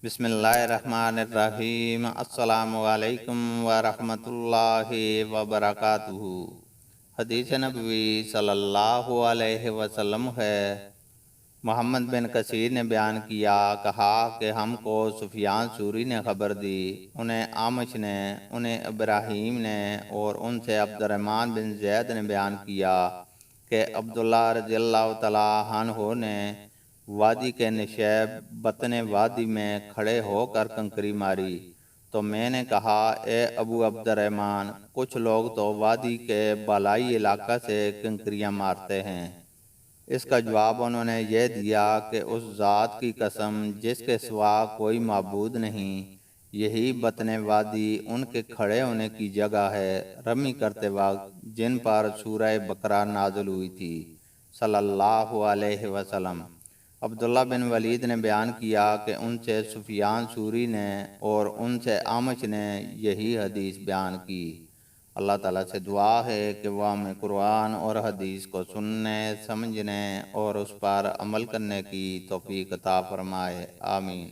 بسم اللہ الرحمن الرحیم۔ السلام علیکم ورحمۃ اللہ وبرکاتہ۔ حدیث نبوی صلی اللہ علیہ وسلم ہے، محمد بن کثیر نے بیان کیا، کہا کہ ہم کو سفیان ثوری نے خبر دی، انہیں اعمش نے، انہیں ابراہیم نے، اور ان سے عبد الرحمن بن زید نے بیان کیا کہ عبداللہ رضی اللہ تعالیٰ عنہ نے وادی کے نشیب بطن وادی میں کھڑے ہو کر کنکری ماری، تو میں نے کہا اے ابو عبد الرحمن، کچھ لوگ تو وادی کے بالائی علاقہ سے کنکریاں مارتے ہیں۔ اس کا جواب انہوں نے یہ دیا کہ اس ذات کی قسم جس کے سوا کوئی معبود نہیں، یہی بطن وادی ان کے کھڑے ہونے کی جگہ ہے رمی کرتے وقت جن پر سورہ بقرہ نازل ہوئی تھی صلی اللہ علیہ وسلم۔ عبداللہ بن ولید نے بیان کیا کہ ان سے سفیان ثوری نے اور ان سے اعمش نے یہی حدیث بیان کی۔ اللہ تعالیٰ سے دعا ہے کہ وہ ہمیں قرآن اور حدیث کو سننے، سمجھنے اور اس پر عمل کرنے کی توفیق عطا فرمائے، آمین۔